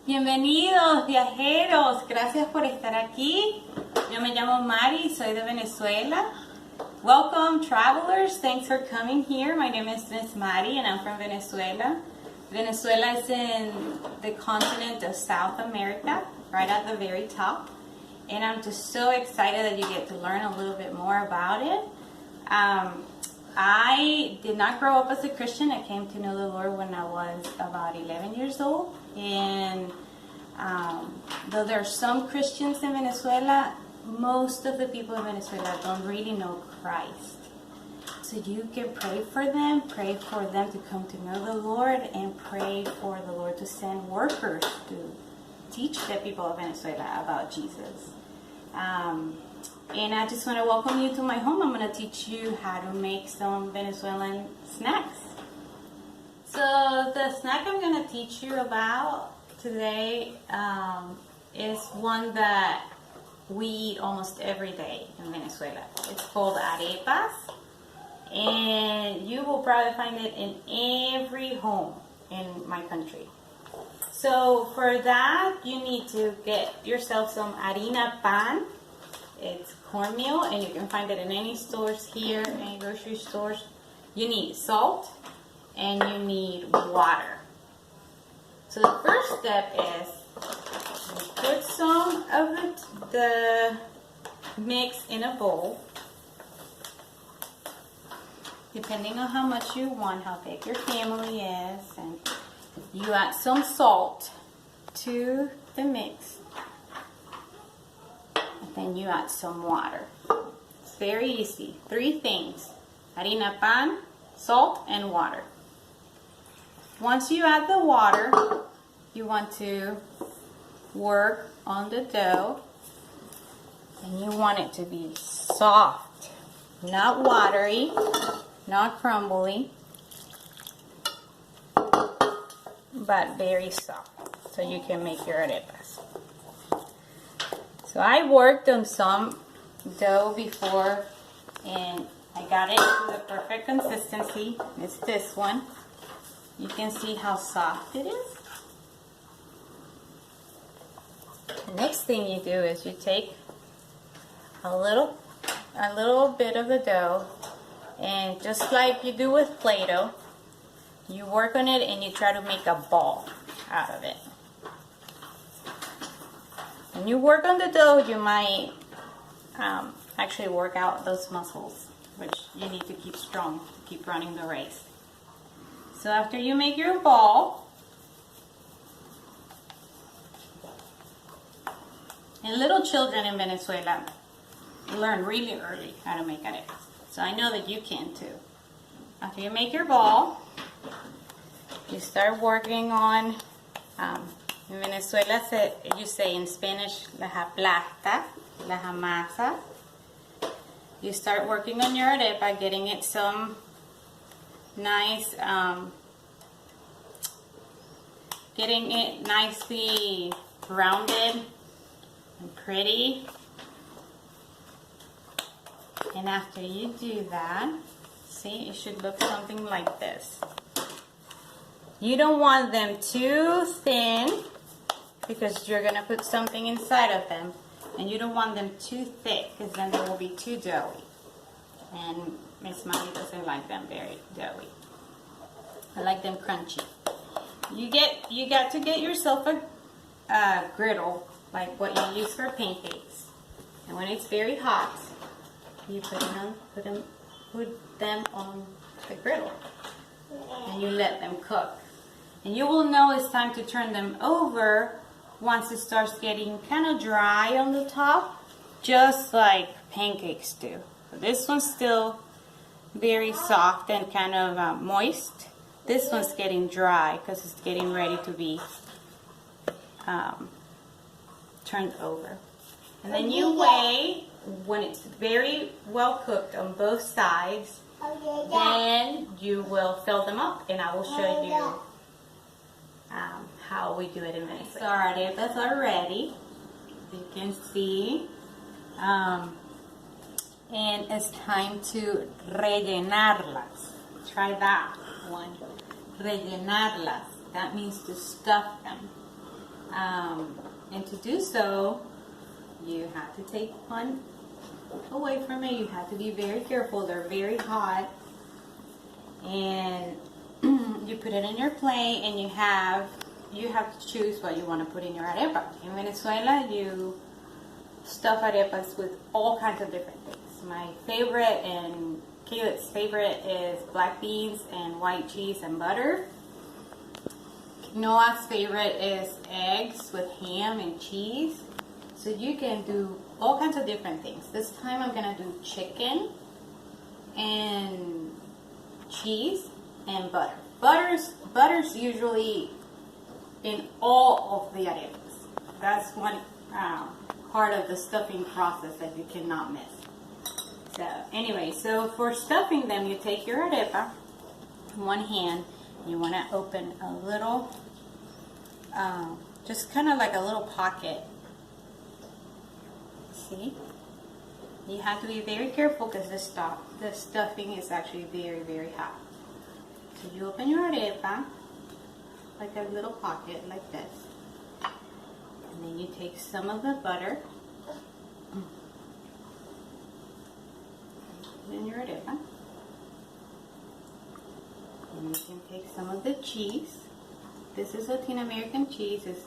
Bienvenidos viajeros, gracias por estar aquí. Yo me llamo Mari, soy de Venezuela. Welcome travelers, thanks for coming here. My name is Miss Mari and I'm from Venezuela. Venezuela is in the continent of South America, right at the very top. And I'm just so excited that you get to learn a little bit more about it. I did not grow up as a Christian. I came to know the Lord when I was about 11 years old. And though there are some Christians in Venezuela, most of the people in Venezuela don't really know Christ. So you can pray for them to come to know the Lord, and pray for the Lord to send workers to teach the people of Venezuela about Jesus. And I just want to welcome you to my home. I'm going to teach you how to make some Venezuelan snacks. So the snack I'm going to teach you about today is one that we eat almost every day in Venezuela. It's called arepas, and you will probably find it in every home in my country. So for that, you need to get yourself some harina pan. It's cornmeal, and you can find it in any stores here, any grocery stores. You need salt, and you need water. So the first step is you put some of the mix in a bowl, depending on how much you want, how big your family is, and you add some salt to the mix. Then you add some water. It's very easy. 3 things: harina pan, salt, and water. Once you add the water, you want to work on the dough, and you want it to be soft, not watery, not crumbly, but very soft, so you can make your arepas. So I worked on some dough before, and I got it to the perfect consistency. It's this one. You can see how soft it is. The next thing you do is you take a little bit of the dough, and just like you do with Play-Doh, you work on it and you try to make a ball out of it. When you work on the dough, you might actually work out those muscles, which you need to keep strong to keep running the race. So after you make your ball, and little children in Venezuela learn really early how to make arepas. So I know that you can too. After you make your ball, you start working on in Venezuela, you say in Spanish, las aplasta, las amasa. You start working on your arepa, getting it some nice, getting it nicely rounded and pretty. And after you do that, see, it should look something like this. You don't want them too thin, because you're going to put something inside of them, and you don't want them too thick, because then they will be too doughy, and Miss Mari doesn't like them very doughy. I like them crunchy. You got to get yourself a griddle, like what you use for pancakes, and when it's very hot, you put them on the griddle, and you let them cook. And you will know it's time to turn them over once it starts getting kind of dry on the top, just like pancakes do. So this one's still very soft and kind of moist. This one's getting dry because it's getting ready to be turned over. And then you weigh, when it's very well cooked on both sides, then you will fill them up, and I will show you how we do it in Venezuela. So our arepas are ready, you can see, and it's time to rellenarlas. Try that one, rellenarlas. That means to stuff them. And to do so, you have to take one away from it. You have to be very careful. They're very hot. And you put it in your plate, and you have to choose what you want to put in your arepa. In Venezuela, you stuff arepas with all kinds of different things. My favorite and Caleb's favorite is black beans and white cheese and butter. Noah's favorite is eggs with ham and cheese. So you can do all kinds of different things. This time I'm gonna do chicken and cheese and butter. Butter's usually in all of the arepas. That's one part of the stuffing process that you cannot miss. So anyway, so for stuffing them, you take your arepa in one hand. You want to open a little, just kind of like a little pocket. See? You have to be very careful because the stuffing is actually very, very hot. So you open your arepa like a little pocket like this. And then you take some of the butter in your arepa. And you can take some of the cheese. This is Latin American cheese. It's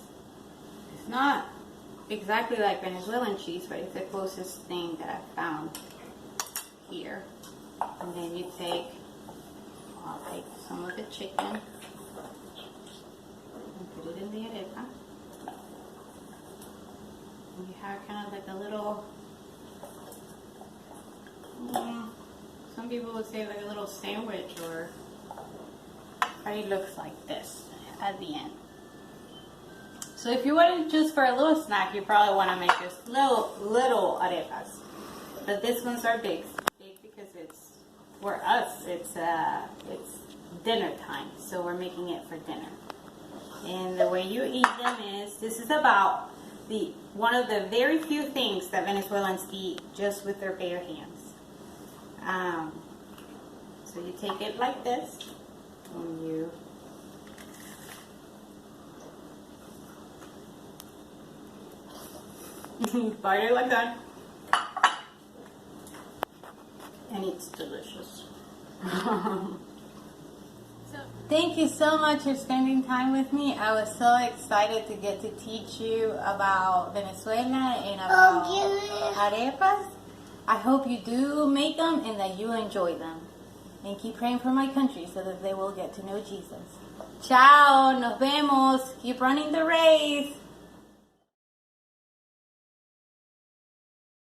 not exactly like Venezuelan cheese, but it's the closest thing that I found here. And then you take, I'll take some of the chicken and put it in the arepa. And you have kind of like a little, some people would say like a little sandwich, or it looks like this at the end. So if you want it just for a little snack, you probably want to make just little arepas. But these ones are big because it's, for us, it's dinner time. So we're making it for dinner. And the way you eat them is, this is about one of the very few things that Venezuelans eat just with their bare hands. So you take it like this, and you bite it like that, and it's delicious. Thank you so much for spending time with me. I was so excited to get to teach you about Venezuela and about arepas. I hope you do make them and that you enjoy them. And keep praying for my country so that they will get to know Jesus. Ciao, nos vemos. Keep running the race.